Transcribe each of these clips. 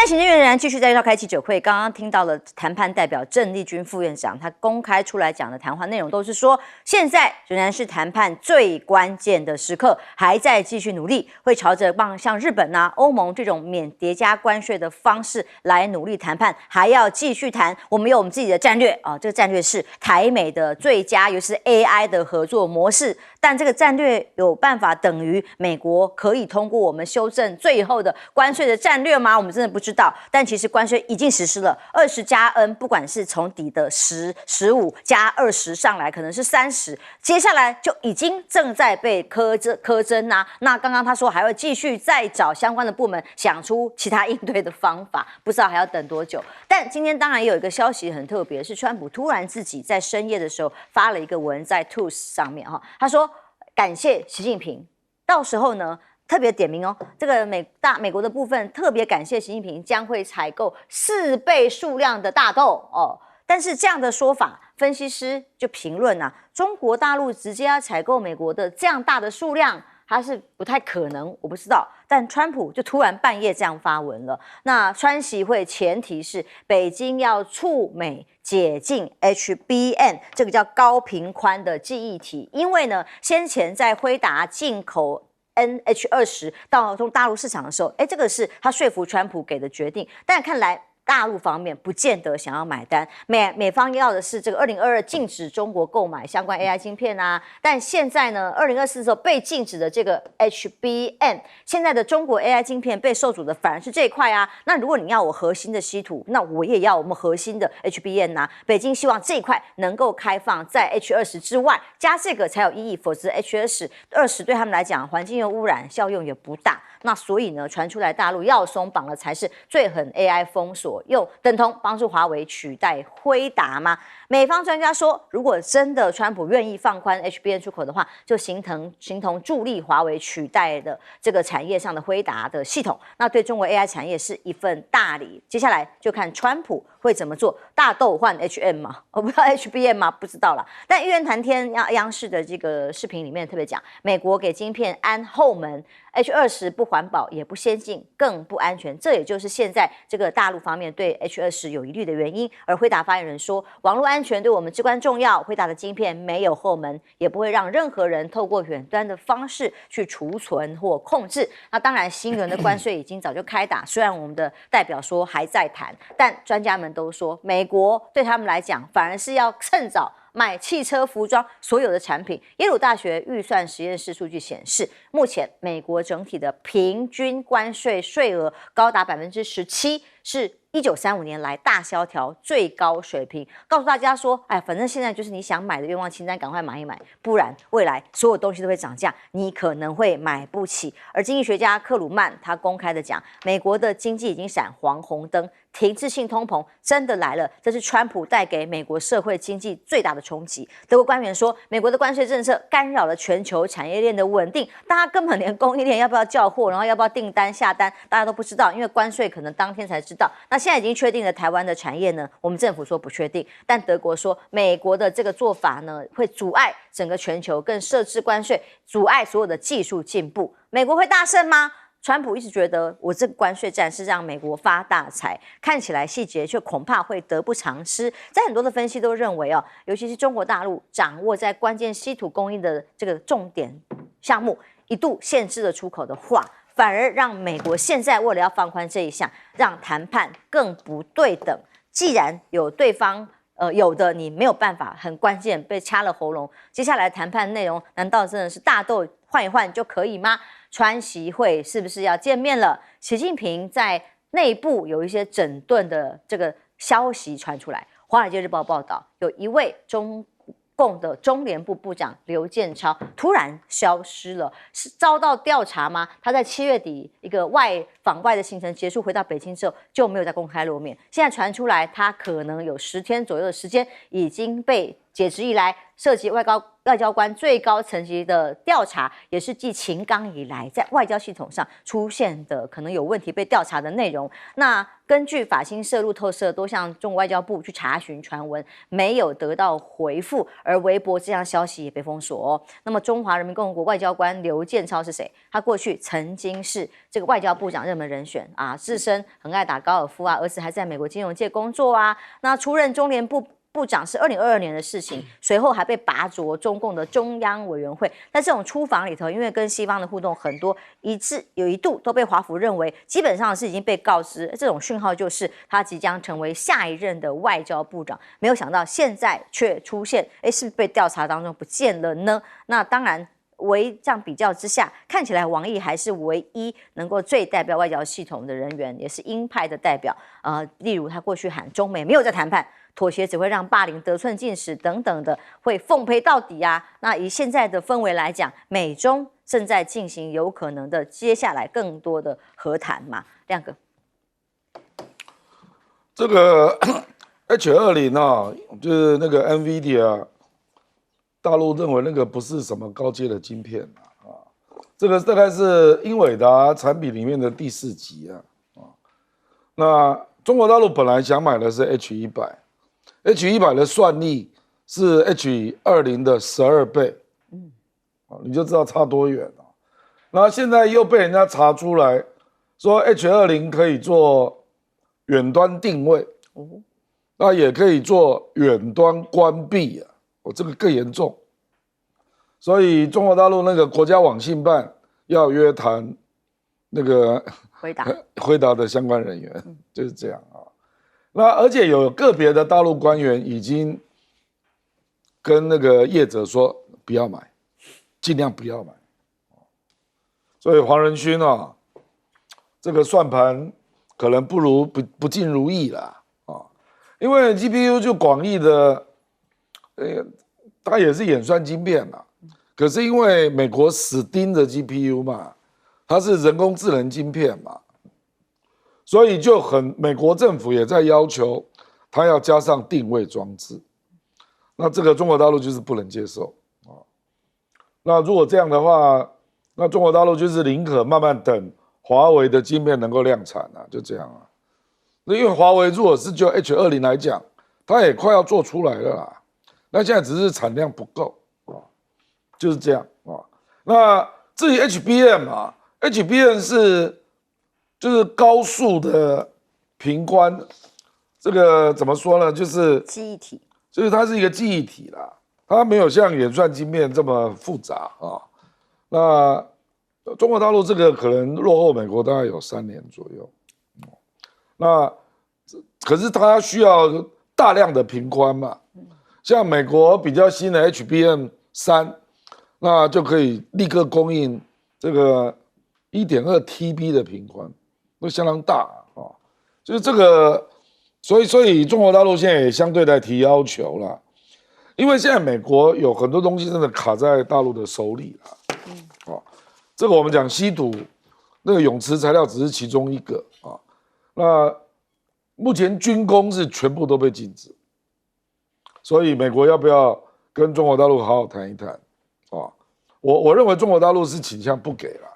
在行政院仍然继续在召开记者会，刚刚听到了谈判代表郑丽君副院长，他公开出来讲的谈话内容都是说，现在仍然是谈判最关键的时刻，还在继续努力，会朝着像日本欧盟这种免叠加关税的方式来努力谈判，还要继续谈。我们有我们自己的战略这个战略是台美的最佳，尤其是 AI 的合作模式。但这个战略有办法等于美国可以通过我们修正最后的关税的战略吗？我们真的不知道。但其实关税已经实施了20+N， 不管是从底的10、15加20上来，可能是30，接下来就已经正在被苛征啊。那刚刚他说还会继续再找相关的部门想出其他应对的方法，不知道还要等多久。但今天当然也有一个消息很特别，是川普突然自己在深夜的时候发了一个文在 Truth 上面他说感谢习近平，到时候呢特别点名这个美国的部分特别感谢习近平将会采购4倍数量的大豆但是这样的说法，分析师就评论中国大陆直接要采购美国的这样大的数量，它是不太可能，我不知道。但川普就突然半夜这样发文了。那川习会前提是北京要促美解禁 HBM 这个叫高频宽的记忆体，因为呢，先前在辉达进口NH20到中大陆市场的时候，这个是他说服川普给的决定，但看来大陆方面不见得想要买单，美方要的是这个2022禁止中国购买相关 AI 晶片但现在呢，2024的时候被禁止的这个 HBM， 现在的中国 AI 晶片被受阻的反而是这一块那如果你要我核心的稀土，那我也要我们核心的 HBM北京希望这一块能够开放在 H20之外，加这个才有意义，否则 H20对他们来讲环境又污染，效用也不大。那所以呢，传出来大陆要松绑了才是最狠 AI 封锁，又等同帮助华为取代辉达吗？美方专家说，如果真的川普愿意放宽 HBM 出口的话，就形同助力华为取代的这个产业上的辉达的系统，那对中国 AI 产业是一份大礼。接下来就看川普会怎么做，大豆换 HM 吗？我不知道 HBM 吗？不知道啦。但一元谈天央视的这个视频里面特别讲，美国给晶片安后门。H20不环保也不先进更不安全，这也就是现在这个大陆方面对 H20有疑虑的原因。而辉达发言人说，网络安全对我们至关重要，辉达的晶片没有后门，也不会让任何人透过远端的方式去储存或控制。那当然新一轮的关税已经早就开打，虽然我们的代表说还在谈，但专家们都说美国对他们来讲反而是要趁早买汽车、服装所有的产品。耶鲁大学预算实验室数据显示，目前美国整体的平均关税税额高达17%，是1935年来大萧条最高水平。告诉大家说，反正现在就是你想买的愿望清单，赶快买一买，不然未来所有东西都会涨价，你可能会买不起。而经济学家克鲁曼他公开的讲，美国的经济已经闪黄红灯。停滞性通膨真的来了，这是川普带给美国社会经济最大的冲击。德国官员说，美国的关税政策干扰了全球产业链的稳定，大家根本连供应链要不要叫货，然后要不要订单下单，大家都不知道，因为关税可能当天才知道。那现在已经确定了台湾的产业呢，我们政府说不确定，但德国说美国的这个做法呢，会阻碍整个全球更设置关税，阻碍所有的技术进步。美国会大胜吗？川普一直觉得我这个关税战是让美国发大财，看起来细节却恐怕会得不偿失。在很多的分析都认为尤其是中国大陆掌握在关键稀土供应的这个重点项目，一度限制了出口的话，反而让美国现在为了要放宽这一项，让谈判更不对等。既然有对方有的你没有办法，很关键被掐了喉咙，接下来谈判内容难道真的是大豆换一换就可以吗？川习会是不是要见面了？习近平在内部有一些整顿的这个消息传出来。《华尔街日报》报道，有一位中共的中联部部长刘建超突然消失了，是遭到调查吗？他在7月底一个访外的行程结束，回到北京之后就没有再公开露面。现在传出来，他可能有10天左右的时间已经被解职以来涉及外交外交官最高层级的调查，也是继秦刚以来在外交系统上出现的可能有问题被调查的内容。那根据法新社、路透社都向中国外交部去查询传闻，没有得到回复，而微博这项消息也被封锁哦。那么中华人民共和国外交官刘建超是谁？他过去曾经是这个外交部长热门人选啊，自身很爱打高尔夫啊，儿子还在美国金融界工作啊。那出任中联部长是2022年的事情，随后还被拔擢中共的中央委员会。在这种出访里头，因为跟西方的互动很多，有一度都被华府认为基本上是已经被告知，这种讯号就是他即将成为下一任的外交部长。没有想到现在却出现，是不是被调查当中不见了呢？那当然。这样比较之下，看起来王毅还是唯一能够最代表外交系统的人员，也是鹰派的代表。例如他过去喊中美没有在谈判，妥协只会让霸凌得寸进尺等等的，会奉陪到底啊。那以现在的氛围来讲，美中正在进行有可能的接下来更多的和谈嘛。亮哥，这个H20啊，就是那个 NVIDIA。大陆认为那个不是什么高阶的晶片啊，这个大概是英伟达产品里面的第4级啊。那中国大陆本来想买的是 H100 的算力是 H20的12倍，你就知道差多远了。然后现在又被人家查出来说 H20可以做远端定位，那也可以做远端关闭啊。这个更严重，所以中国大陆那个国家网信办要约谈那个辉达的相关人员，就是这样啊。那而且有个别的大陆官员已经跟那个业者说不要买，尽量不要买。所以黄仁勋啊，这个算盘可能不尽如意啦啊，因为 GPU 就广义的。它也是演算晶片嘛，可是因为美国死盯着 GPU 嘛，它是人工智能晶片嘛，所以美国政府也在要求它要加上定位装置，那这个中国大陆就是不能接受啊。那如果这样的话，那中国大陆就是宁可慢慢等华为的晶片能够量产啊，就这样啊。那因为华为如果是就 H20来讲，它也快要做出来了啦。那现在只是产量不够啊，就是这样啊。那至于 HBM 啊 ，HBM 就是高速的频宽，这个怎么说呢？就是记忆体，就是它是一个记忆体啦，它没有像演算晶片这么复杂啊。那中国大陆这个可能落后美国大概有3年左右，那可是它需要大量的频宽嘛。像美国比较新的 HBM3，那就可以立刻供应这个1.2 TB 的频宽，都相当大啊。就是这个，所以中国大陆现在也相对在提要求了，因为现在美国有很多东西真的卡在大陆的手里了。这个我们讲稀土那个永磁材料只是其中一个啊。那目前军工是全部都被禁止。所以美国要不要跟中国大陆好好谈一谈啊？我认为中国大陆是倾向不给了，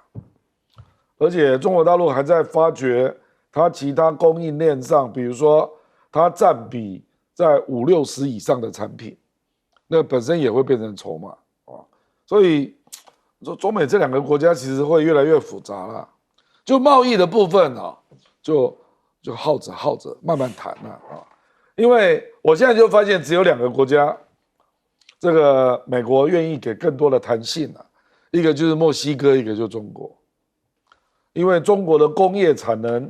而且中国大陆还在发掘它其他供应链上，比如说它占比在50-60以上的产品，那本身也会变成筹码啊。所以中美这2个国家其实会越来越复杂了。就贸易的部分啊，就耗着慢慢谈了啊。因为我现在就发现只有2个国家，这个美国愿意给更多的弹性啊，一个就是墨西哥，一个就是中国。因为中国的工业产能，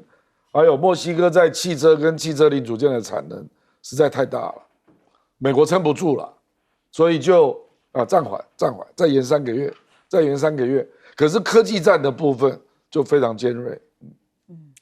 还有墨西哥在汽车跟汽车零组件的产能实在太大了，美国撑不住了，所以就暂缓，再延3个月，可是科技战的部分就非常尖锐。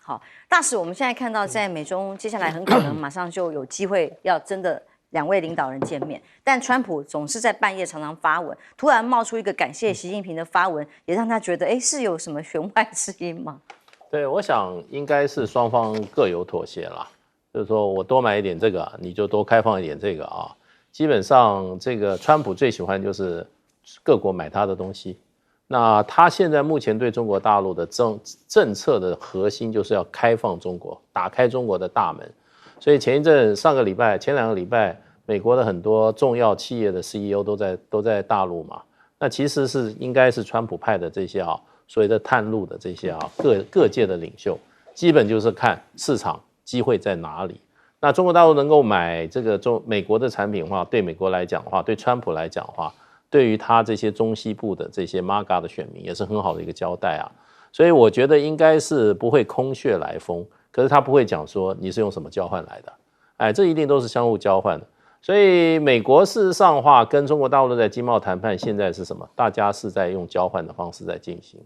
好，大使，我们现在看到在美中接下来很可能马上就有机会要真的2位领导人见面，但川普总是在半夜常常发文，突然冒出一个感谢习近平的发文，也让他觉得是有什么弦外之音吗？对，我想应该是双方各有妥协啦，就是说我多买一点这个，你就多开放一点这个啊。基本上这个川普最喜欢就是各国买它的东西。那他现在目前对中国大陆的政策的核心就是要开放中国，打开中国的大门。所以前2个礼拜，美国的很多重要企业的 CEO 都在大陆嘛。那其实应该是川普派的这些所谓的探路的这些各界的领袖，基本就是看市场机会在哪里。那中国大陆能够买这个美国的产品的话，对美国来讲的话，对川普来讲的话，对于他这些中西部的这些 MAGA 的选民也是很好的一个交代啊。所以我觉得应该是不会空穴来风，可是他不会讲说你是用什么交换来的，这一定都是相互交换的。所以美国事实上的话，跟中国大陆在经贸谈判现在是什么？大家是在用交换的方式在进行，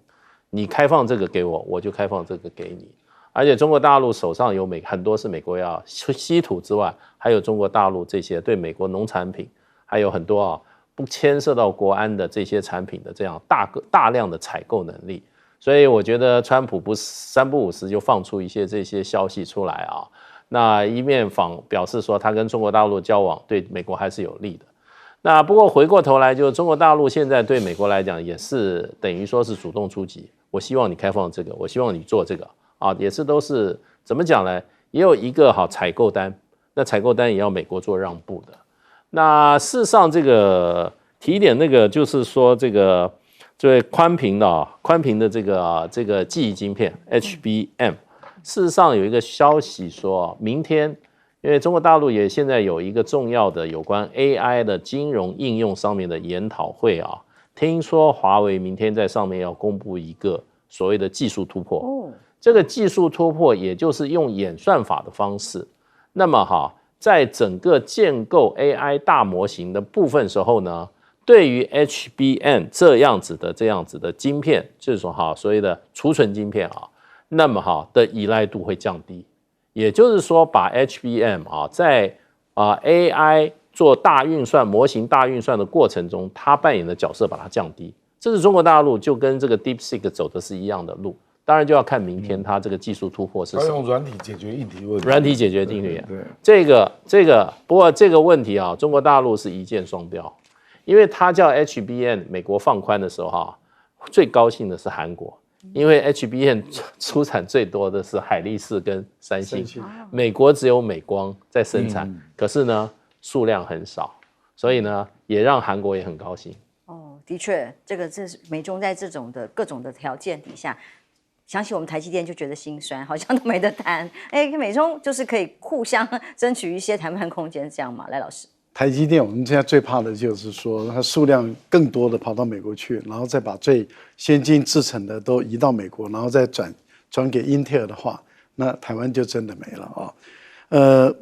你开放这个给我，我就开放这个给你。而且中国大陆手上有很多是美国要稀土之外，还有中国大陆这些对美国农产品，还有很多不牵涉到国安的这些产品的这样大量的采购能力。所以我觉得川普不3不5时就放出一些这些消息出来那一面表示说他跟中国大陆交往对美国还是有利的。那不过回过头来，就是中国大陆现在对美国来讲也是等于说是主动出击，我希望你开放这个，我希望你做这个也是都是怎么讲呢？也有一个采购单，那采购单也要美国做让步的。那事实上这个提点那个就是说这个最宽屏的这个记忆晶片 HBM。事实上有一个消息说，明天因为中国大陆也现在有一个重要的有关 AI 的金融应用上面的研讨会听说华为明天在上面要公布一个所谓的技术突破。这个技术突破也就是用演算法的方式，那么在整个建构 AI 大模型的部分时候呢，对于 HBM 这样子的晶片，就是说所谓的储存晶片那么的依赖度会降低。也就是说把 HBM在AI 做大运算模型大运算的过程中，它扮演的角色把它降低。这是中国大陆就跟这个 DeepSeek 走的是一样的路。当然就要看明天它这个技术突破是什么。它用软体解决硬体问题。软体解决硬体。对。不过这个问题中国大陆是一箭双雕，因为它叫 HBM 美国放宽的时候最高兴的是韩国。因为 HBM 出产最多的是海力士跟三星，美国只有美光在生产，可是呢数量很少，所以呢也让韩国也很高兴。的确，这是美中在这种的各种的条件底下，想起我们台积电就觉得心酸，好像都没得谈。美中就是可以互相争取一些谈判空间，这样吗？赖老师。台积电，我们现在最怕的就是说，它数量更多的跑到美国去，然后再把最先进制程的都移到美国，然后再转给英特尔的话，那台湾就真的没了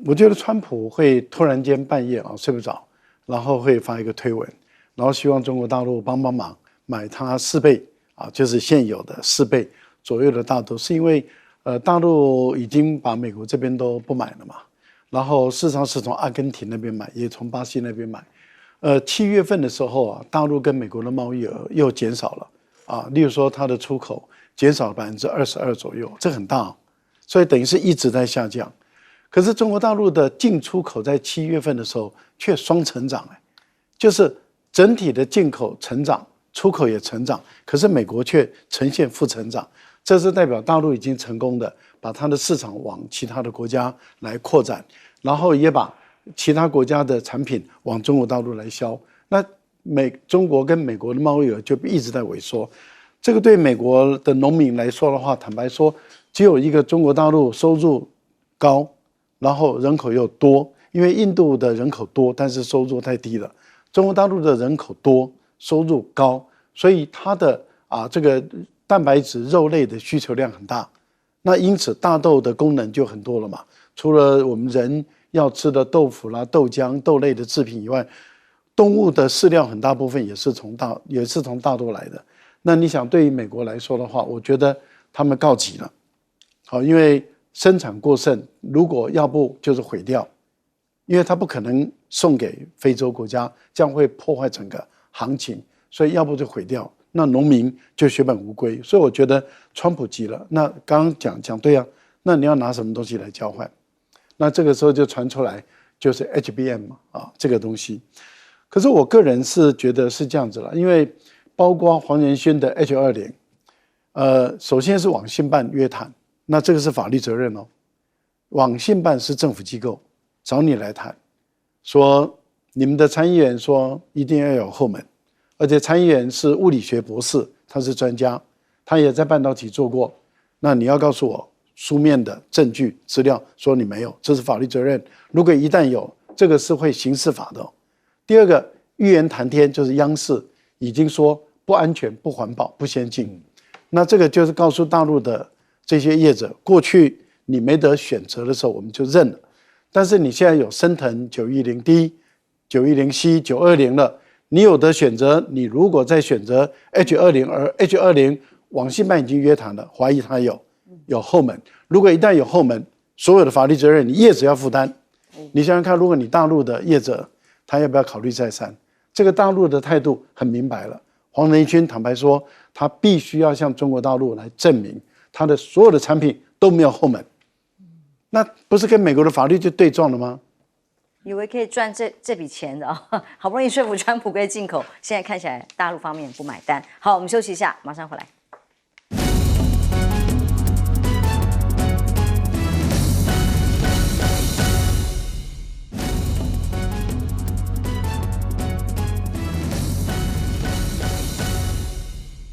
我觉得川普会突然间半夜睡不着，然后会发一个推文，然后希望中国大陆帮忙买它4倍就是现有的4倍左右的大豆，是因为大陆已经把美国这边都不买了嘛。然后事实上是从阿根廷那边买，也从巴西那边买。7月份的时候大陆跟美国的贸易额又减少了例如说它的出口减少了22%左右，这很大所以等于是一直在下降。可是中国大陆的进出口在7月份的时候却双成长就是整体的进口成长，出口也成长，可是美国却呈现负成长，这是代表大陆已经成功的把它的市场往其他的国家来扩展，然后也把其他国家的产品往中国大陆来销。那中国跟美国的贸易额就一直在萎缩。这个对美国的农民来说的话，坦白说，只有一个中国大陆收入高，然后人口又多，因为印度的人口多，但是收入太低了。中国大陆的人口多，收入高，所以它的这个蛋白质肉类的需求量很大。那因此大豆的功能就很多了嘛，除了我们人要吃的豆腐啦、豆浆、豆类的制品以外，动物的饲料很大部分也是从大豆来的。那你想对于美国来说的话，我觉得他们告急了因为生产过剩，如果要不就是毁掉，因为它不可能送给非洲国家，这样会破坏整个行情，所以要不就毁掉，那农民就血本无归。所以我觉得川普急了。那刚刚讲对那你要拿什么东西来交换？那这个时候就传出来就是 HBM 这个东西。可是我个人是觉得是这样子了，因为包括黄仁勋的 H20，首先是网信办约谈，那这个是法律责任哦。网信办是政府机构，找你来谈，说你们的参议员说一定要有后门，而且参议员是物理学博士，他是专家，他也在半导体做过，那你要告诉我书面的证据资料，说你没有，这是法律责任。如果一旦有，这个是会刑事法的哦。第二个，预言谈天就是央视已经说不安全、不环保、不先进，那这个就是告诉大陆的这些业者，过去你没得选择的时候，我们就认了。但是你现在有升腾 910D、910C、920了，你有的选择。你如果再选择 H20，而 H20 网信办已经约谈了，怀疑他有后门。如果一旦有后门，所有的法律责任你业者要负担。你想想看，如果你大陆的业者，他要不要考虑再三？这个大陆的态度很明白了。黄仁勋坦白说，他必须要向中国大陆来证明他的所有的产品都没有后门。那不是跟美国的法律就对撞了吗？以为可以赚这笔钱的啊，好不容易说服川普可以进口，现在看起来大陆方面不买单。好，我们休息一下，马上回来。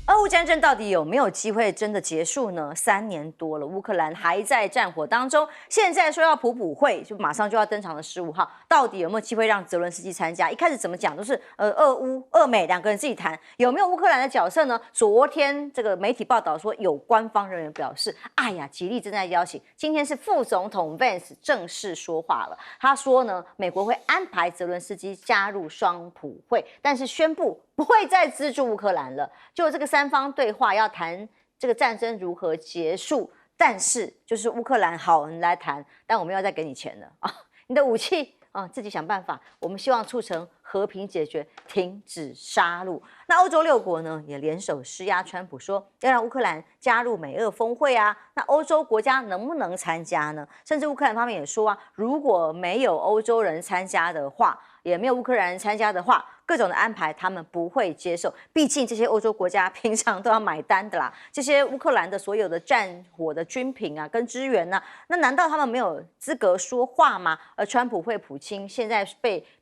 俄乌战争到底有没有机会真的结束呢？3年多了，乌克兰还在战火当中。现在说要普会，就马上就要登场的15号，到底有没有机会让泽伦斯基参加？一开始怎么讲都是俄美两个人自己谈，有没有乌克兰的角色呢？昨天这个媒体报道说，有官方人员表示，哎呀，极力正在邀请。今天是副总统 Vance 正式说话了，他说呢，美国会安排泽伦斯基加入双普会，但是宣布不会再资助乌克兰了。就这个3方对话要谈这个战争如何结束，但是就是乌克兰好，你来谈，但我们要再给你钱了啊，你的武器啊自己想办法。我们希望促成和平解决，停止杀戮。那欧洲6国呢也联手施压川普，说要让乌克兰加入美俄峰会啊。那欧洲国家能不能参加呢？甚至乌克兰方面也说啊，如果没有欧洲人参加的话，也没有乌克兰人参加的话，各种的安排他们不会接受。毕竟这些欧洲国家平常都要买单的啦，这些乌克兰的所有的战火的军品啊跟支援啊，那难道他们没有资格说话吗？而川普会普京现在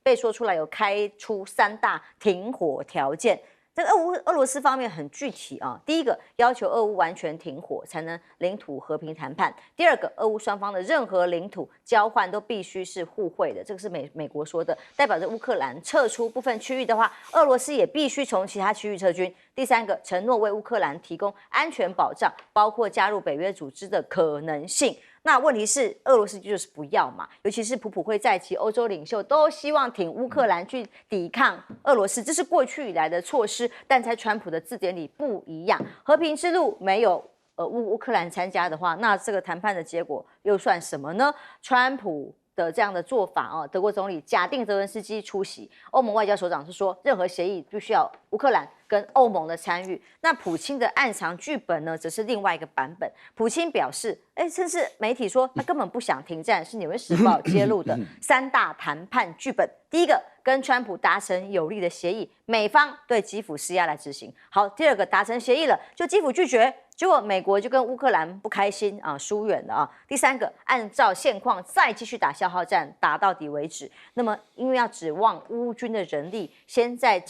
被说出来有开出3大停火条件。这个俄罗斯方面很具体啊，第一个要求俄乌完全停火才能领土和平谈判，第二个俄乌双方的任何领土交换都必须是互惠的，这个是美国说的，代表着乌克兰撤出部分区域的话，俄罗斯也必须从其他区域撤军。第三个，承诺为乌克兰提供安全保障，包括加入北约组织的可能性。那问题是，俄罗斯就是不要嘛，尤其是普会在其欧洲领袖都希望挺乌克兰去抵抗俄罗斯，这是过去以来的措施，但在川普的字典里不一样。和平之路没有乌克兰参加的话，那这个谈判的结果又算什么呢？川普的这样的做法啊，德国总理假定泽伦斯基出席，欧盟外交首长是说，任何协议必须要乌克兰跟欧盟的参与。那普京的暗藏剧本呢，则是另外一个版本。普京表示，甚至媒体说他根本不想停战，是《纽约时报》揭露的3大谈判剧本。第一个，跟川普达成有利的协议，美方对基辅施压来执行。好，第二个，达成协议了，就基辅拒绝，结果美国就跟乌克兰不开心啊，疏远了啊。第三个，按照现况再继续打消耗战，打到底为止。那么，因为要指望乌军的人力，先在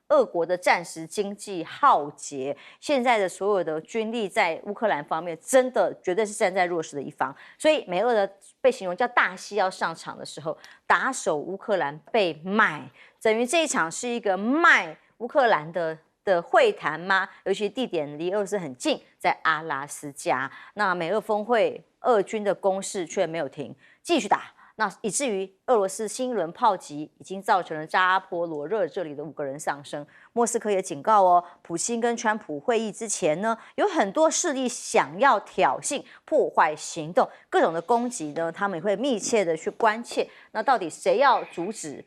俄国的战时经济耗竭，现在的所有的军力在乌克兰方面，真的绝对是站在弱势的一方。所以美俄的被形容叫大戏要上场的时候，打手乌克兰被卖，等于这一场是一个卖乌克兰的会谈吗？尤其地点离俄罗斯很近，在阿拉斯加。那美俄峰会，俄军的攻势却没有停，继续打。那以至于俄罗斯新一轮炮击已经造成了扎波罗热这里的5个人丧生。莫斯科也警告哦，普京跟川普会议之前呢，有很多势力想要挑衅、破坏行动，各种的攻击呢，他们也会密切的去关切。那到底谁要阻止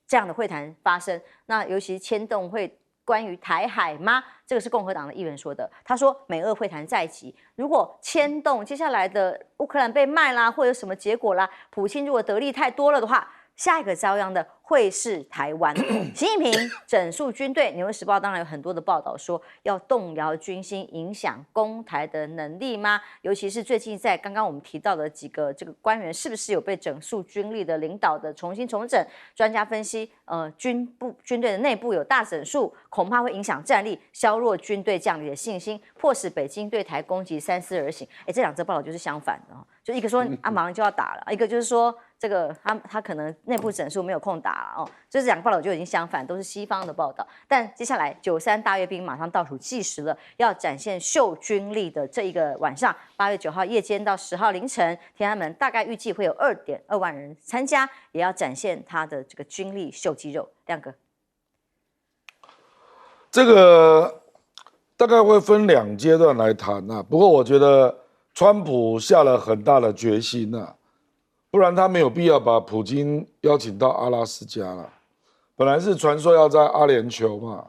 这样的会谈发生？那尤其牵动会关于台海吗？这个是共和党的议员说的。他说，美俄会谈在即，如果牵动接下来的乌克兰被卖啦，或者有什么结果啦，普京如果得利太多了的话，下一个遭殃的会是台湾。习近平整肃军队，《纽约时报》当然有很多的报道说要动摇军心，影响攻台的能力吗？尤其是最近在刚刚我们提到的几个这个官员，是不是有被整肃军力的领导的重新重整？专家分析，军队的内部有大整肃，恐怕会影响战力，削弱军队将领的信心，迫使北京对台攻击三思而行。这两则报道就是相反的，就一个说马上就要打了，一个就是说这个他可能内部整肃没有空打了这两个报道就已经相反，都是西方的报道。但接下来93大阅兵马上倒数计时了，要展现秀军力的这一个晚上，8月9号夜间到10号凌晨，天安门大概预计会有2.2万人参加，也要展现他的这个军力秀肌肉。亮哥，这个大概会分2阶段来谈不过我觉得川普下了很大的决心不然他没有必要把普京邀请到阿拉斯加了。本来是传说要在阿联酋嘛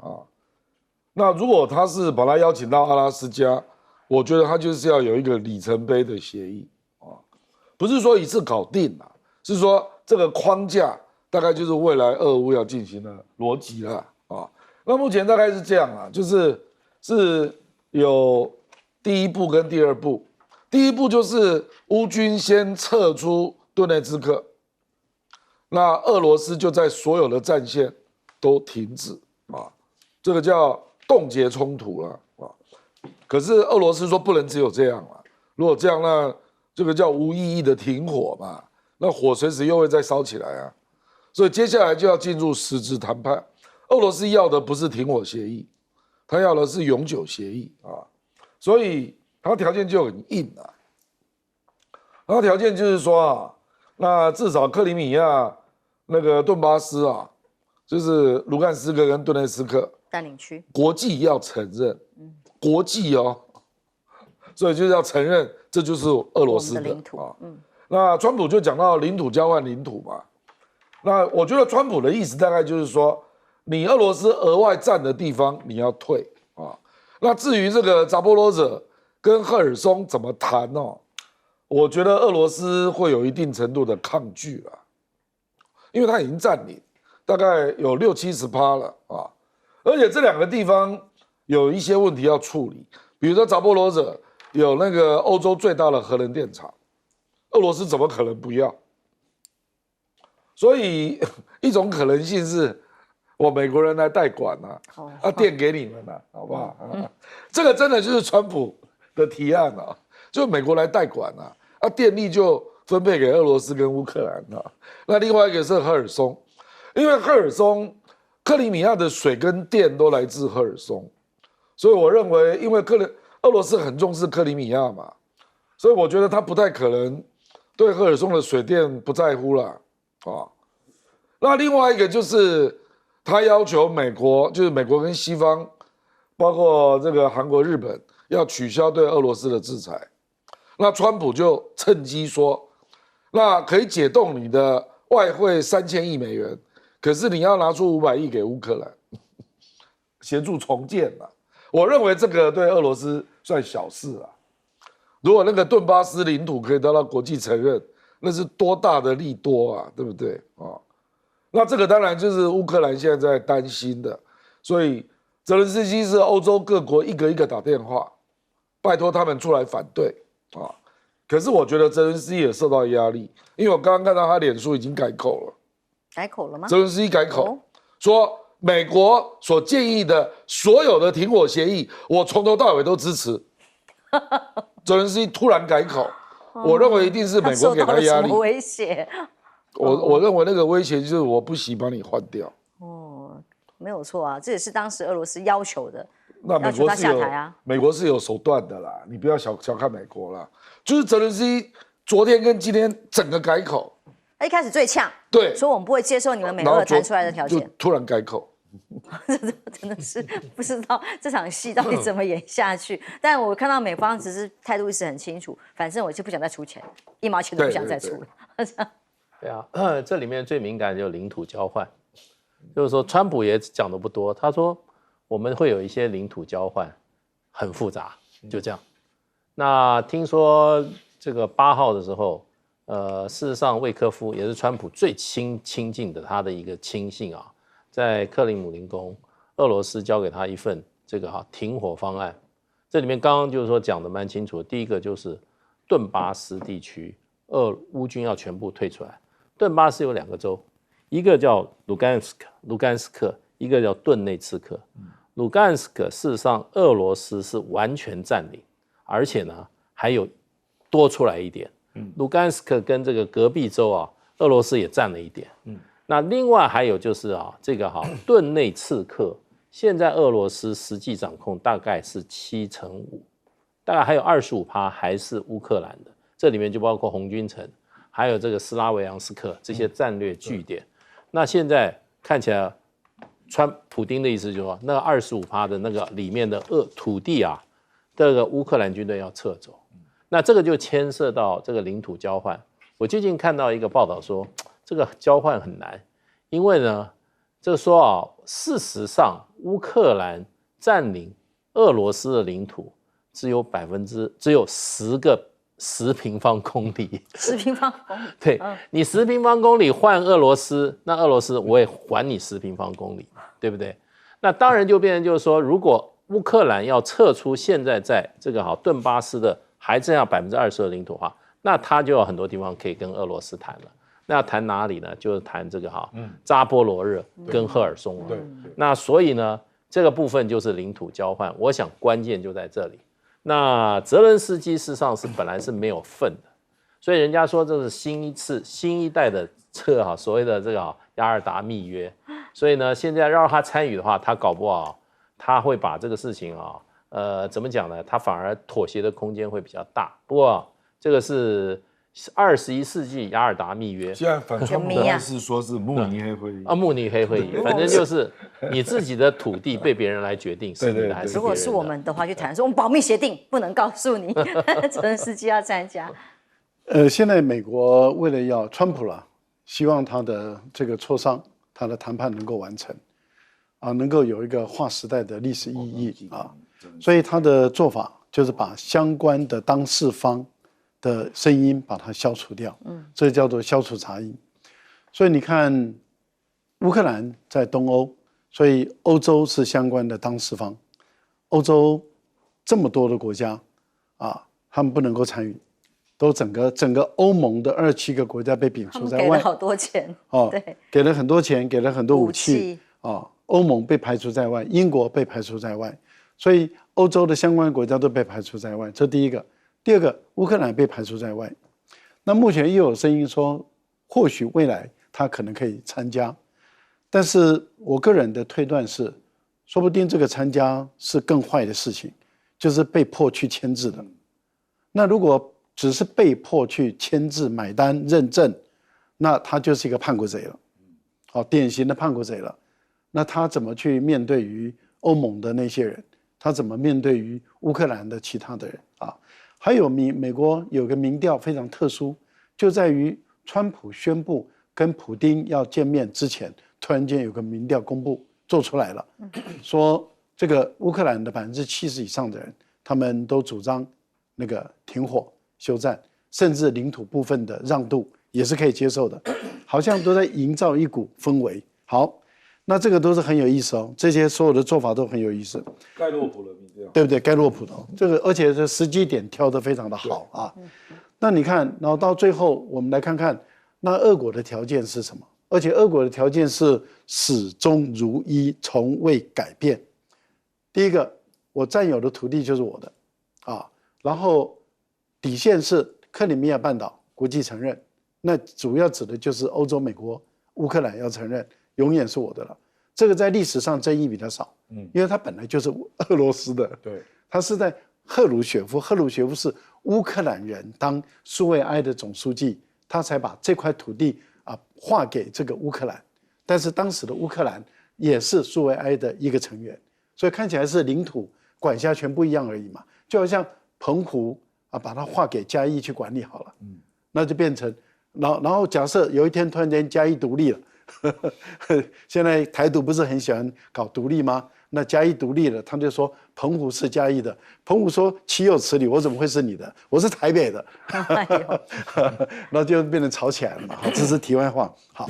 那如果他是把他邀请到阿拉斯加，我觉得他就是要有一个里程碑的协议不是说一次搞定是说这个框架大概就是未来俄乌要进行的逻辑了那目前大概是这样是有第一步跟第二步。第一步就是乌军先撤出顿涅茨克，那俄罗斯就在所有的战线都停止这个叫冻结冲突了可是俄罗斯说不能只有这样如果这样那这个叫无意义的停火嘛，那火随时又会再烧起来所以接下来就要进入实质谈判。俄罗斯要的不是停火协议，他要的是永久协议所以他条件就很硬他条件就是说那至少克里米亚那个顿巴斯就是卢甘斯克跟顿涅茨克占领区，国际要承认，国际所以就是要承认这就是俄罗斯的领土那川普就讲到领土交换领土嘛，那我觉得川普的意思大概就是说，你俄罗斯额外占的地方你要退那至于这个扎波罗热跟赫尔松怎么谈我觉得俄罗斯会有一定程度的抗拒了，因为他已经占领大概有60-70%了而且这2个地方有一些问题要处理，比如说扎波罗热有那个欧洲最大的核能电厂，俄罗斯怎么可能不要？所以一种可能性是我美国人来代管电给你们好不好这个真的就是川普的提案就美国来代管电力就分配给俄罗斯跟乌克兰那另外一个是赫尔松，因为赫尔松克里米亚的水跟电都来自赫尔松，所以我认为因为俄罗斯很重视克里米亚嘛，所以我觉得他不太可能对赫尔松的水电不在乎了那另外一个就是他要求美国，就是美国跟西方包括这个韩国日本要取消对俄罗斯的制裁，那川普就趁机说那可以解冻你的外汇3000亿美元，可是你要拿出500亿给乌克兰协助重建我认为这个对俄罗斯算小事如果那个顿巴斯领土可以得到国际承认，那是多大的利多对不对那这个当然就是乌克兰现在在担心的，所以泽连斯基是欧洲各国一个一个打电话拜托他们出来反对可是我觉得泽连斯基也受到压力，因为我刚刚看到他脸书已经改口了。改口了吗？泽连斯基改口说美国所建议的所有的停火协议我从头到尾都支持泽连斯基突然改口我认为一定是美国给他压力。受到了什么威胁？我认为那个威胁就是我不惜把你换掉没有错这也是当时俄罗斯要求的，那美要求他国是有下台美国是有手段的啦，你不要小看美国啦。就是泽连斯基昨天跟今天整个改口，他一开始最呛，对，说我们不会接受你们美俄谈出来的条件，就突然改口，真的是不知道这场戏到底怎么演下去。但我看到美方只是态度一直很清楚，反正我就不想再出钱，1毛钱都不想再出了。对这里面最敏感的就是领土交换，就是说川普也讲的不多，他说我们会有一些领土交换，很复杂，就这样。那听说这个8号的时候，事实上魏科夫也是川普最亲近的他的一个亲信啊，在克里姆林宫，俄罗斯交给他一份这个停火方案。这里面刚刚就是说讲的蛮清楚的，第一个就是顿巴斯地区乌军要全部退出来。顿巴斯有2个州，一个叫卢甘斯克，一个叫顿内茨克。卢甘斯克事实上俄罗斯是完全占领，而且呢还有多出来一点。卢甘斯克跟这个隔壁州俄罗斯也占了一点。那另外还有就是这个顿内茨克，现在俄罗斯实际掌控大概是75%，大概还有25%还是乌克兰的。这里面就包括红军城，还有这个斯拉维扬斯克这些战略据点。那现在看起来，普丁的意思就是说，那个25%的那个里面的土地这个乌克兰军队要撤走。那这个就牵涉到这个领土交换。我最近看到一个报道说，这个交换很难，因为呢，这说事实上乌克兰占领俄罗斯的领土只有10平方公里。10平方公里。对，你10平方公里换俄罗斯，那俄罗斯我也还你10平方公里，对不对？那当然就变成就是说，如果乌克兰要撤出现在在这个顿巴斯的还剩下20%的领土的话，那他就有很多地方可以跟俄罗斯谈了。那要谈哪里呢？就是谈这个扎波罗热跟赫尔松。那所以呢，这个部分就是领土交换。我想关键就在这里。那泽伦斯基事实上是本来是没有份的，所以人家说这是新一代的所谓的这个雅尔达密约。所以呢，现在让他参与的话，他搞不好他会把这个事情怎么讲呢？他反而妥协的空间会比较大。不过这个是21世纪雅尔达密约。现在反川普的是说是慕尼黑会议慕尼黑会议，反正就是你自己的土地被别人来决定是你的还是别人的。如果是我们的话，就谈说我们保密协定不能告诉你，泽连斯基要参加。现在美国为了要川普希望他的这个磋商，他的谈判能够完成能够有一个划时代的历史意义所以他的做法就是把相关的当事方的声音把它消除掉，这叫做消除杂音。所以你看，乌克兰在东欧，所以欧洲是相关的当事方。欧洲这么多的国家他们不能够参与，都整个欧盟的27个国家被摒除在外，给了好多钱对，给了很多钱，给了很多武器欧盟被排除在外，英国被排除在外，所以欧洲的相关国家都被排除在外，这第一个。第二个，乌克兰被排除在外。那目前又有声音说，或许未来他可能可以参加，但是我个人的推断是，说不定这个参加是更坏的事情，就是被迫去签字的。那如果只是被迫去签字、买单、认证，那他就是一个叛国贼了，典型的叛国贼了。那他怎么去面对于欧盟的那些人？他怎么面对于乌克兰的其他的人还有美国有个民调非常特殊，就在于川普宣布跟普丁要见面之前，突然间有个民调公布做出来了，说这个乌克兰的70%以上的人，他们都主张那个停火休战，甚至领土部分的让渡也是可以接受的，好像都在营造一股氛围。好，那这个都是很有意思这些所有的做法都很有意思。盖洛普的民调，对不对？盖洛普的这个，而且这时机点挑得非常的好那你看，然后到最后我们来看看，那俄国的条件是什么？而且俄国的条件是始终如一，从未改变。第一个，我占有的土地就是我的然后底线是克里米亚半岛国际承认，那主要指的就是欧洲、美国、乌克兰要承认，永远是我的了。这个在历史上争议比较少，因为它本来就是俄罗斯的，对，它是在赫鲁雪夫是乌克兰人当苏维埃的总书记，他才把这块土地划给这个乌克兰，但是当时的乌克兰也是苏维埃的一个成员，所以看起来是领土管辖权不一样而已嘛，就好像澎湖把它划给嘉义去管理好了，那就变成，然后假设有一天突然间嘉义独立了，现在台独不是很喜欢搞独立吗？那嘉义独立了，他们就说澎湖是嘉义的，澎湖说岂有此理，我怎么会是你的？我是台北的，然后就变成吵起来了嘛。好，这是题外话。好。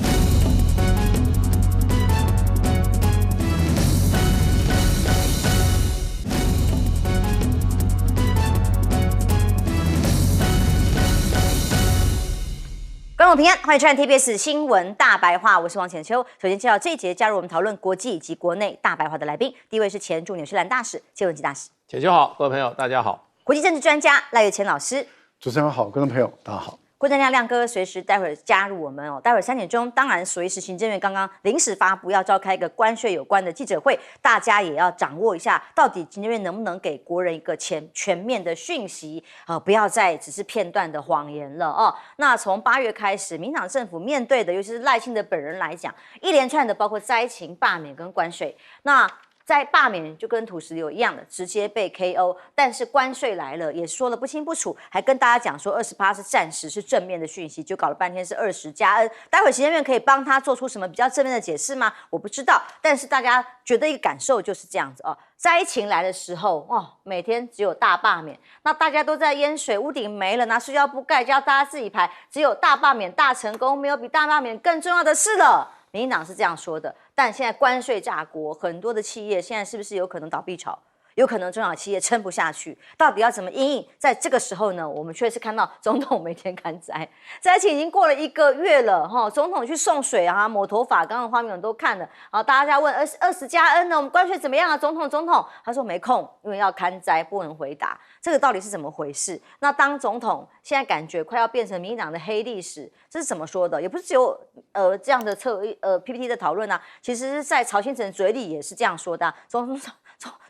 观众平安，欢迎收看 TBS 新闻大白话，我是王浅秋。首先介绍这一节加入我们讨论国际以及国内大白话的来宾，第一位是前驻纽西兰大使谢文吉大使。浅秋好，各位朋友大家好。国际政治专家赖岳谦老师。主持人好，观众朋友大家好。郭正亮亮哥随时待会儿加入我们哦。待会儿3点钟，当然随时行政院刚刚临时发布要召开一个关税有关的记者会，大家也要掌握一下，到底行政院能不能给国人一个全面的讯息不要再只是片段的谎言了哦。那从8月开始，民进党政府面对的，尤其是赖清德本人来讲，一连串的包括灾情、罢免跟关税，那在罢免就跟土石流一样的，直接被 KO， 但是关税来了也说得不清不楚，还跟大家讲说20%是暂时是正面的讯息，就搞了半天是20+N。待会行政院可以帮他做出什么比较正面的解释吗？我不知道，但是大家觉得一个感受就是这样子哦。灾情来的时候每天只有大罢免，那大家都在淹水，屋顶没了，拿塑胶布盖，叫大家自己排，只有大罢免大成功，没有比大罢免更重要的事了。民进党是这样说的，但现在关税炸锅，很多的企业现在是不是有可能倒闭潮？有可能中小企业撑不下去，到底要怎么因应？在这个时候呢，我们却是看到总统每天看灾，灾情已经过了1个月了哈。总统去送水啊，抹头发，刚刚画面我们都看了啊。大家在问20+N 呢，我们关税怎么样啊？总统，他说没空，因为要看灾，不能回答。这个到底是怎么回事？那当总统现在感觉快要变成民进党的黑历史，这是怎么说的？也不是只有这样的PPT 的讨论啊，其实是在曹先生嘴里也是这样说的、啊。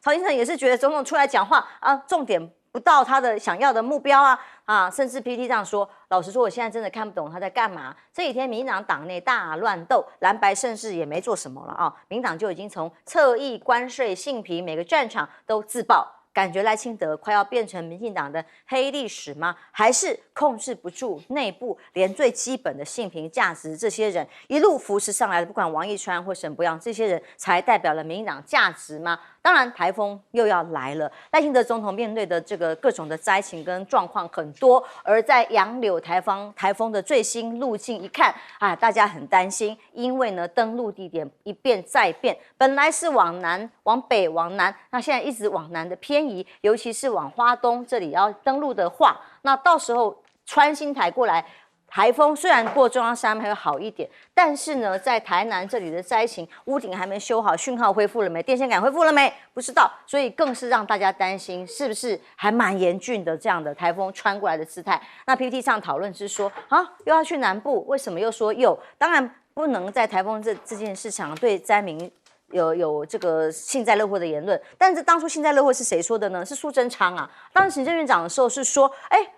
曹先生也是觉得总统出来讲话啊，重点不到他的想要的目标啊，甚至 PTT 这样说。老实说，我现在真的看不懂他在干嘛。这几天民进党党内大乱斗，蓝白甚至也没做什么了啊，民党就已经从侧翼、关税、性平每个战场都自爆。感觉赖清德快要变成民进党的黑历史吗？还是控制不住内部连最基本的性平价值，这些人一路扶持上来的，不管王义川或沈伯洋，这些人才代表了民进党价值吗？当然，台风又要来了，赖清德总统面对的这个各种的灾情跟状况很多，而在杨柳台风的最新路径一看啊，大家很担心，因为呢登陆地点一变再变，本来是往南、往北、往南，那现在一直往南的偏移，尤其是往花东这里要登陆的话，那到时候穿新台过来。台风虽然过中央山还会好一点，但是呢，在台南这里的灾情，屋顶还没修好，讯号恢复了没？电线杆恢复了没？不知道，所以更是让大家担心，是不是还蛮严峻的这样的台风穿过来的姿态？那 PPT 上讨论是说啊，又要去南部，为什么又说又？当然不能在台风这件事上对灾民。有这个幸灾乐祸的言论，但是当初幸灾乐祸是谁说的呢？是苏贞昌啊。当时行政院长的时候是说，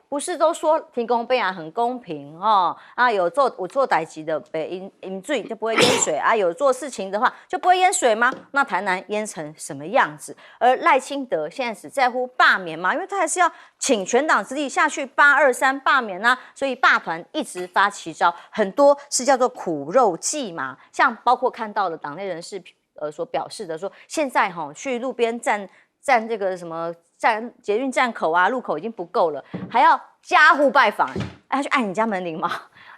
不是都说提供备案很公平有做代志的被淹水就不会淹水啊，有做事情的话就不会淹水吗？那台南淹成什么样子？而赖清德现在只在乎罢免嘛，因为他还是要请全党之力下去823罢免啊，所以罢团一直发奇招，很多是叫做苦肉计嘛，像包括看到了党内人士。所表示的说，现在去路边站这个什么站捷运站口啊路口已经不够了，还要家户拜访，要去按你家门铃吗？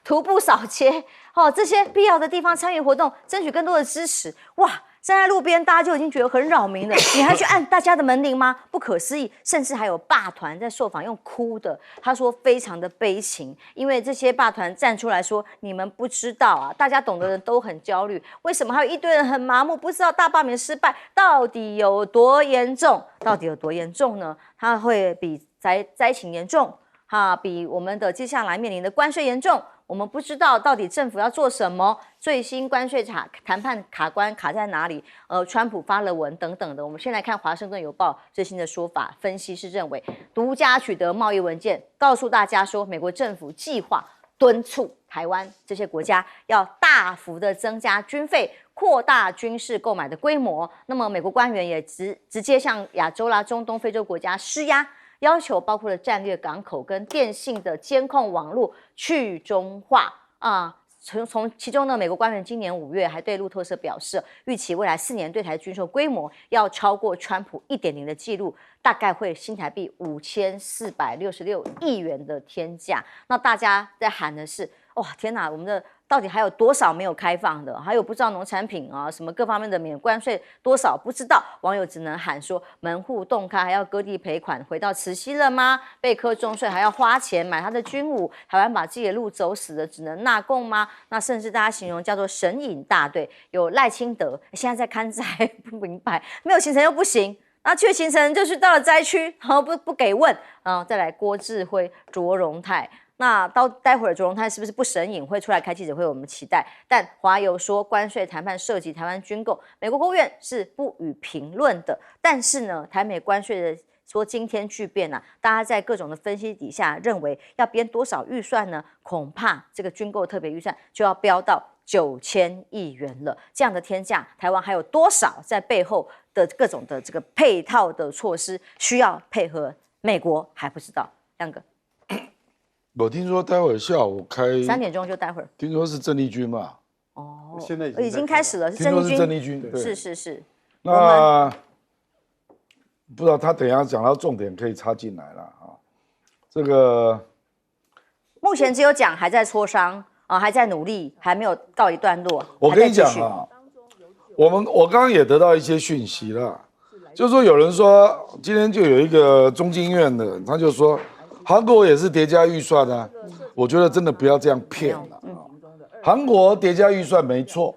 徒步扫街这些必要的地方参与活动，争取更多的支持。哇，站在路边大家就已经觉得很扰民了，你还去按大家的门铃吗？不可思议，甚至还有罢团在受访用哭的，他说非常的悲情，因为这些罢团站出来说，你们不知道啊，大家懂的人都很焦虑，为什么还有一堆人很麻木，不知道大罢免失败到底有多严重？到底有多严重呢？它会比灾情严重比我们的接下来面临的关税严重。我们不知道到底政府要做什么，最新关税谈判卡关卡在哪里？川普发了文等等的。我们先来看《华盛顿邮报》最新的说法，分析是认为独家取得贸易文件，告诉大家说，美国政府计划敦促台湾这些国家要大幅的增加军费，扩大军事购买的规模。那么美国官员也直接向亚洲啦、中东、非洲国家施压。要求包括了战略港口跟电信的监控网络去中化从其中呢，美国官员今年5月还对路透社表示，预期未来4年对台军售规模要超过川普1.0的记录，大概会新台币5466亿元的天价。那大家在喊的是，哇，天哪，我们的到底还有多少没有开放的？还有不知道农产品啊，什么各方面的免关税多少不知道，网友只能喊说门户洞开，还要割地赔款，回到慈禧了吗？被课重税还要花钱买他的军武，台湾把自己的路走死了，只能纳贡吗？那甚至大家形容叫做神隐大队，有赖清德，现在在看灾，不明白，没有行程又不行。那去行程就是到了灾区，然后不给问，再来郭志辉、卓荣泰。那待会儿卓荣泰是不是不神隐会出来开记者会？我们期待。但华油说关税谈判涉及台湾军购，美国国务院是不予评论的。但是呢，台美关税的说惊天巨变啊，大家在各种的分析底下认为要编多少预算呢？恐怕这个军购特别预算就要飙到9000亿元了。这样的天价，台湾还有多少在背后的各种的这个配套的措施需要配合美国还不知道。亮哥。我听说待会下午开3点钟就待会儿。听说是郑丽君嘛？哦，现在已经开始了，是听说是郑郑丽丽君，君，是。那不知道他等一下讲到重点可以插进来了啊。这个目前只有讲还在磋商啊，还在努力，还没有告一段落。我跟你讲啊，我刚刚也得到一些讯息了，就是说有人说今天就有一个中经院的，他就说。韩国也是叠加预算啊，我觉得真的不要这样骗了。韩国叠加预算没错，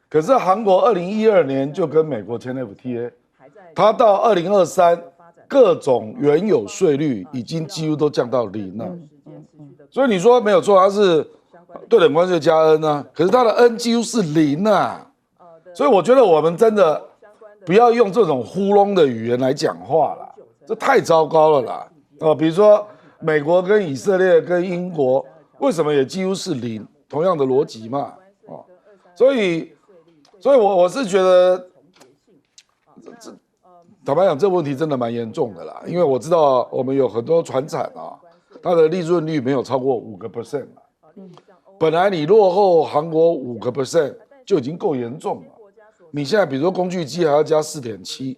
可是韩国2012年就跟美国签 FTA， 它到2023各种原有税率已经几乎都降到0了。所以你说没有错，它是对等关税加 N 啊，可是它的 N 几乎是0啊。所以我觉得我们真的不要用这种糊弄的语言来讲话了，这太糟糕了啦。比如说。美国跟以色列跟英国为什么也几乎是0？同样的逻辑嘛，所以我是觉得，坦白讲，这问题真的蛮严重的啦。因为我知道我们有很多传产啊，它的利润率没有超过5%本来你落后韩国5%就已经够严重了，你现在比如说工具机还要加4.7%，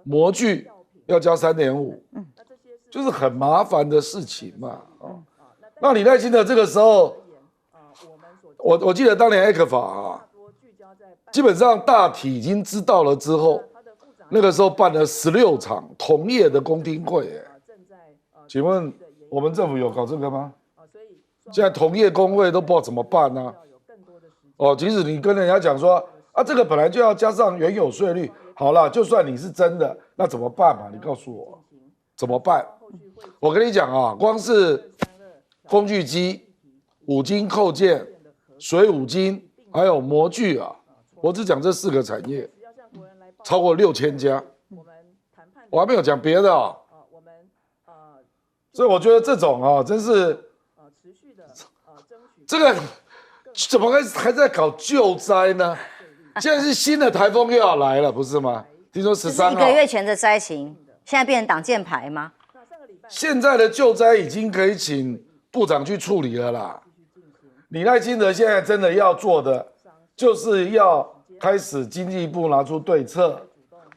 模具要加3.5%。就是很麻烦的事情嘛，那李赖清德这个时候，我记得当年 ECFA 啊，基本上大体已经知道了之后，那个时候办了16场同业的公听会，请问我们政府有搞这个吗？现在同业工会都不知道怎么办呢？即使你跟人家讲说啊，这个本来就要加上原有税率，好了，就算你是真的，那怎么办嘛？你告诉我怎么办？我跟你讲啊，光是工具机、五金扣件、水五金，还有模具啊，我只讲这4个产业，超过6000家。我还没有讲别的啊。所以我觉得这种啊，真是这个怎么还在搞救灾呢？现在是新的台风又要来了，不是吗？听说13号。1个月前的灾情，现在变成挡箭牌吗？现在的救灾已经可以请部长去处理了啦。李赖清德现在真的要做的，就是要开始经济部拿出对策，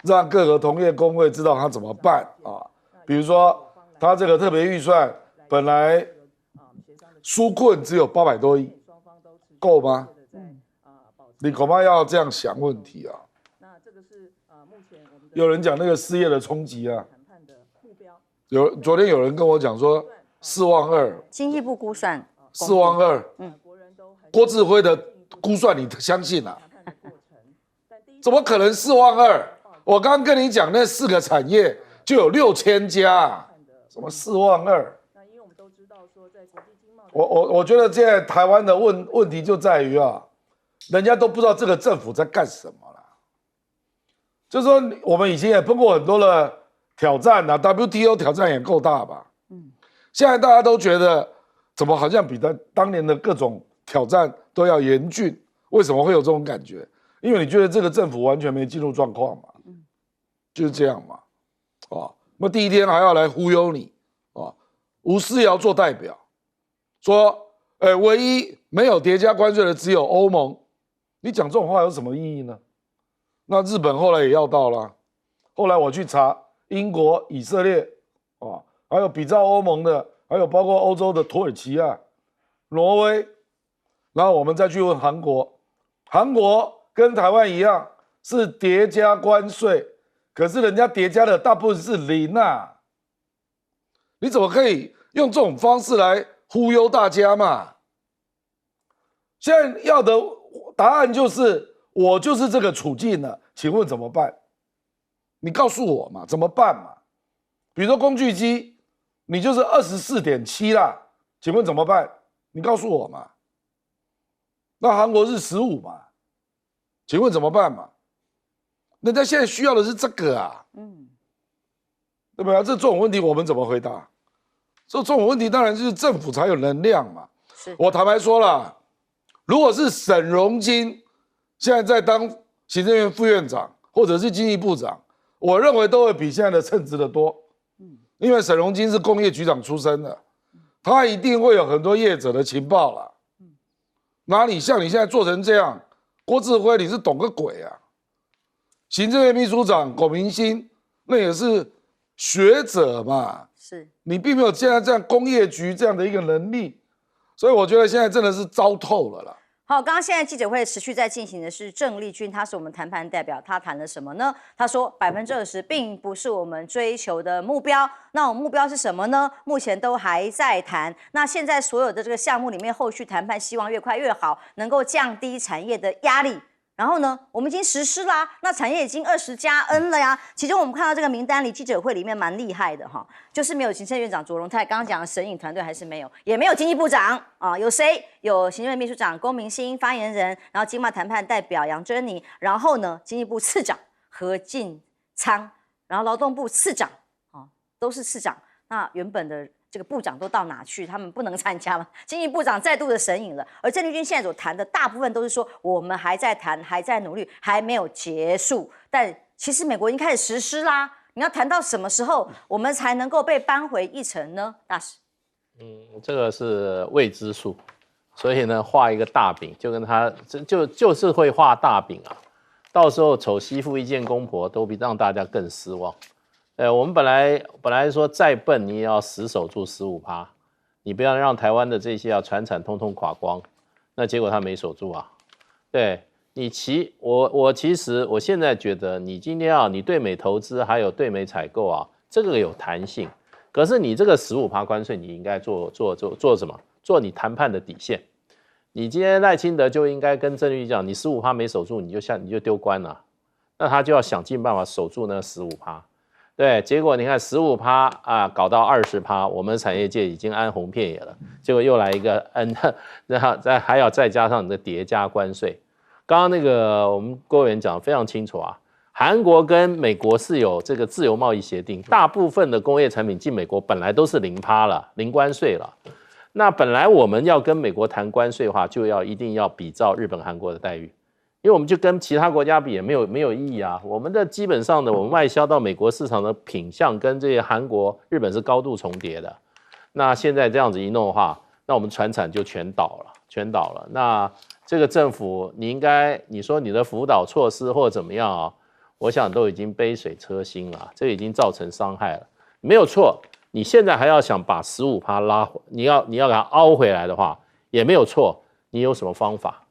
让各个同业工会知道他怎么办啊。比如说，他这个特别预算本来纾困只有800多亿，够吗？你恐怕要这样想问题啊。有人讲那个失业的冲击啊。昨天有人跟我讲说4万2，经济部估算4万2，郭志辉的估算你相信啊？怎么可能4万2？我刚刚跟你讲那4个产业就有6000家，什么4万2？我觉得现在台湾的问题就在于啊，人家都不知道这个政府在干什么啦。就是说我们以前也碰过很多的挑战啊 ，WTO 挑战也够大吧？现在大家都觉得怎么好像比当年的各种挑战都要严峻？为什么会有这种感觉？因为你觉得这个政府完全没进入状况嘛，就是这样嘛，那第一天还要来忽悠你，吴思瑶做代表说唯一没有叠加关税的只有欧盟。你讲这种话有什么意义呢？那日本后来也要到了，后来我去查，英国、以色列啊，还有比照欧盟的，还有包括欧洲的土耳其啊、挪威，然后我们再去问韩国，韩国跟台湾一样是叠加关税，可是人家叠加的大部分是零啊，你怎么可以用这种方式来忽悠大家嘛？现在要的答案就是我就是这个处境了，请问怎么办？你告诉我嘛，怎么办嘛？比如说工具机，你就是24.7啦，请问怎么办？你告诉我嘛。那韩国是15嘛，请问怎么办嘛？人家现在需要的是这个啊，对不对？这种问题我们怎么回答？这种问题当然就是政府才有能量嘛。我坦白说了，如果是沈荣津现在在当行政院副院长或者是经济部长，我认为都会比现在的称职的多。因为沈荣津是工业局长出身的，他一定会有很多业者的情报啦。哪里像你现在做成这样？郭志辉你是懂个鬼啊！行政院秘书长龚明鑫那也是学者嘛，是你并没有现在这样工业局这样的一个能力，所以我觉得现在真的是糟透了啦。好，刚刚现在记者会持续在进行的是郑丽君，他是我们谈判代表，他谈了什么呢？他说20%并不是我们追求的目标，那我们目标是什么呢？目前都还在谈。那现在所有的这个项目里面，后续谈判希望越快越好，能够降低产业的压力。然后呢，我们已经实施啦，那产业已经20+N 了呀。其中我们看到这个名单里，记者会里面蛮厉害的哈，就是没有行政院长卓荣泰，刚刚讲的神隐团队还是没有，也没有经济部长啊，有谁？有行政院秘书长龚明鑫发言人，然后经贸谈判代表杨珍妮，然后呢，经济部次长何进昌，然后劳动部次长啊，都是次长。那原本的这个部长都到哪去？他们不能参加吗？经济部长再度的神隐了。而郑丽君现在所谈的大部分都是说，我们还在谈，还在努力，还没有结束。但其实美国已经开始实施啦。你要谈到什么时候，我们才能够被扳回一城呢？大使，这个是未知数，所以呢，画一个大饼，就跟他就是会画大饼啊。到时候丑媳妇一见公婆，都比让大家更失望。我们本来说再笨你也要死守住15%，你不要让台湾的这些传产通通垮光，那结果他没守住啊。对你我其实我现在觉得你今天你对美投资还有对美采购啊，这个有弹性，可是你这个15%关税你应该做什么？做你谈判的底线。你今天赖清德就应该跟郑丽君讲，你15%没守住，你就丢官了，那他就要想尽办法守住那15%。对，结果你看15%啊，搞到20%，我们产业界已经安红遍野了。结果又来一个然后还要再加上你的叠加关税。刚刚那个我们郭委员讲得非常清楚啊，韩国跟美国是有这个自由贸易协定，大部分的工业产品进美国本来都是0%了，零关税了。那本来我们要跟美国谈关税的话，就一定要比照日本、韩国的待遇。因为我们就跟其他国家比也没有意义啊，我们的基本上的我们外销到美国市场的品项跟这些韩国、日本是高度重叠的。那现在这样子一弄的话，那我们传产就全倒了。那这个政府你说你的辅导措施或怎么样啊，我想都已经杯水车薪了，这已经造成伤害了，没有错。你现在还要想把15%拉回，你要给它凹回来的话，也没有错。你有什么方法？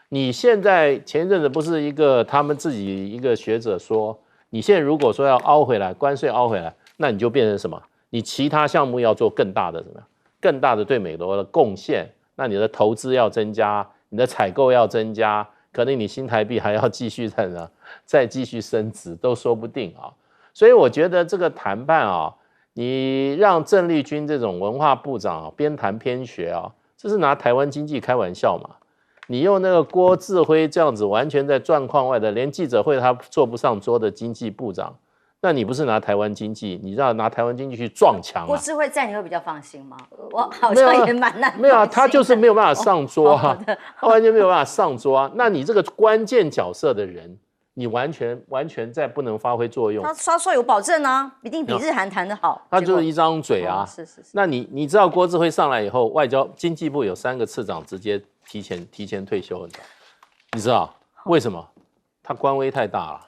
你现在前一阵子不是他们自己一个学者说，你现在如果说要凹回来，关税凹回来，那你就变成什么？你其他项目要做更大的更大的对美国的贡献，那你的投资要增加，你的采购要增加，可能你新台币还要继续再继续升值都说不定啊。所以我觉得这个谈判啊，你让郑丽君这种文化部长边谈边学啊，这是拿台湾经济开玩笑嘛？你用那个郭志辉这样子完全在状况外的，连记者会他坐不上桌的经济部长，那你不是拿台湾经济，你要拿台湾经济去撞墙郭志辉在你会比较放心吗？我好像也蛮难。没有啊，他就是没有办法上桌啊，他完全没有办法上桌啊。那你这个关键角色的人，你完全再不能发挥作用。他说有保证啊，一定比日韩谈得好。他就是一张嘴啊。是。那你知道郭智慧上来以后，经济部有3个次长直接提前退休了，你知道为什么？他官威太大了。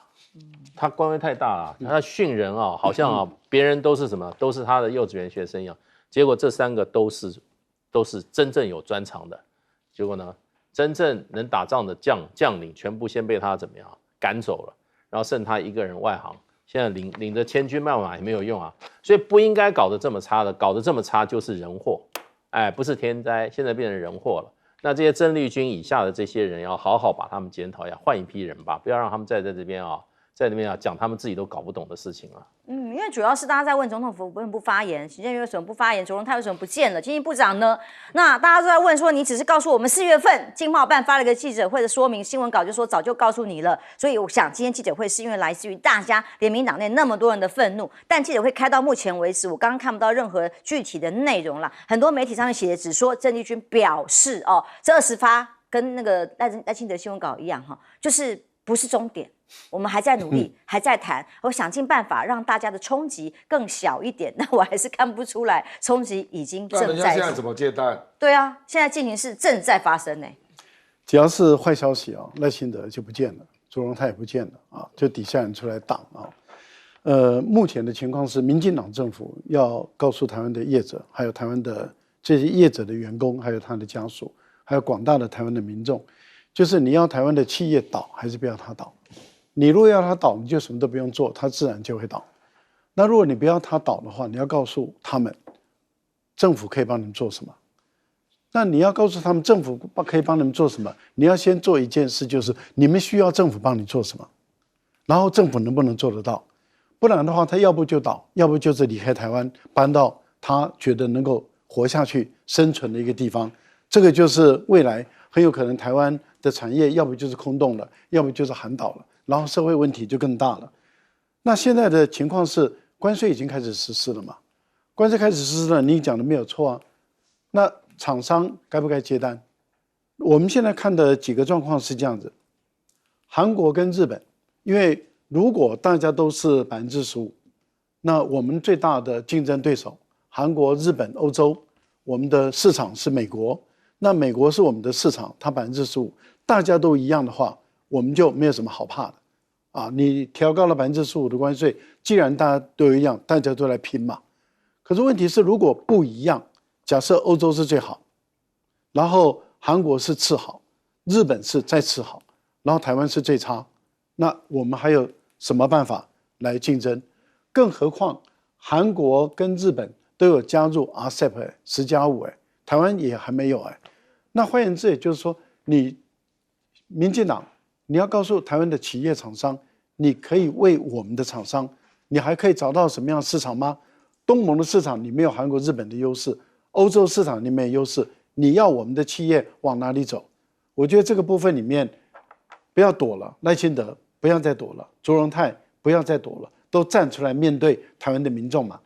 他官威太大了，他训人啊，好像别人都是什么，都是他的幼稚园学生一样。结果这3个都是真正有专长的。结果呢，真正能打仗的将领全部先被他怎么样赶走了，然后剩他一个人外行，现在领着千军万马也没有用啊。所以不应该搞得这么差的，搞得这么差就是人祸，不是天灾，现在变成人祸了。那这些郑丽君以下的这些人要好好把他们检讨一下，换一批人吧，不要让他们在这边讲他们自己都搞不懂的事情啊。因为主要是大家在问总统府为什么不发言，行政院为什么不发言，卓荣泰为什么不见了，经济部长呢？那大家都在问说，你只是告诉我们4月份经贸办发了一个记者会的说明，新闻稿就说早就告诉你了。所以我想今天记者会是因为来自于大家联民党内那么多人的愤怒，但记者会开到目前为止，我刚刚看不到任何具体的内容啦。很多媒体上面写的只说郑丽君表示这20发跟那个赖清德新闻稿一样就是不是终点。我们还在努力，还在谈，我想尽办法让大家的冲击更小一点。那我还是看不出来，冲击已经正在。那人家现在怎么接单？对啊，现在进行式正在发生呢。只要是坏消息赖清德就不见了，卓荣泰也不见了就底下人出来挡目前的情况是，民进党政府要告诉台湾的业者，还有台湾的这些业者的员工，还有他的家属，还有广大的台湾的民众，就是你要台湾的企业倒，还是不要它倒？你如果要它倒，你就什么都不用做，它自然就会倒。那如果你不要它倒的话，你要告诉他们，政府可以帮你们做什么。那你要告诉他们，政府可以帮你们做什么？你要先做一件事，就是你们需要政府帮你做什么，然后政府能不能做得到？不然的话，他要不就倒，要不就是离开台湾，搬到他觉得能够活下去、生存的一个地方。这个就是未来很有可能台湾的产业，要不就是空洞了，要不就是喊倒了。然后社会问题就更大了。那现在的情况是，关税已经开始实施了嘛？关税开始实施了，你讲的没有错啊。那厂商该不该接单？我们现在看的几个状况是这样子：韩国跟日本，因为如果大家都是15%，那我们最大的竞争对手韩国、日本、欧洲，我们的市场是美国，那美国是我们的市场，它15%，大家都一样的话，我们就没有什么好怕的你调高了15%的关税，既然大家都一样，大家都来拼嘛。可是问题是，如果不一样，假设欧洲是最好，然后韩国是次好，日本是再次好，然后台湾是最差，那我们还有什么办法来竞争？更何况韩国跟日本都有加入 RCEP 10+5台湾也还没有那换言之，也就是说，你民进党你要告诉台湾的企业厂商，你可以为我们的厂商，你还可以找到什么样的市场吗？东盟的市场你没有韩国、日本的优势，欧洲市场你没有优势，你要我们的企业往哪里走？我觉得这个部分里面，不要躲了，赖清德不要再躲了，卓荣泰不要再躲了，都站出来面对台湾的民众嘛。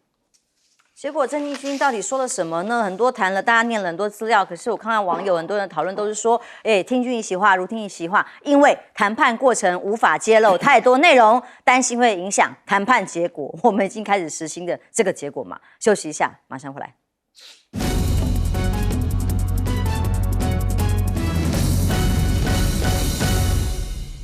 结果郑丽君到底说了什么呢？很多谈了，大家念了很多资料，可是我看到网友很多人讨论都是说，听君一席话，如听一席话，因为谈判过程无法揭露太多内容，担心会影响谈判结果。我们已经开始实行的这个结果嘛。休息一下，马上回来。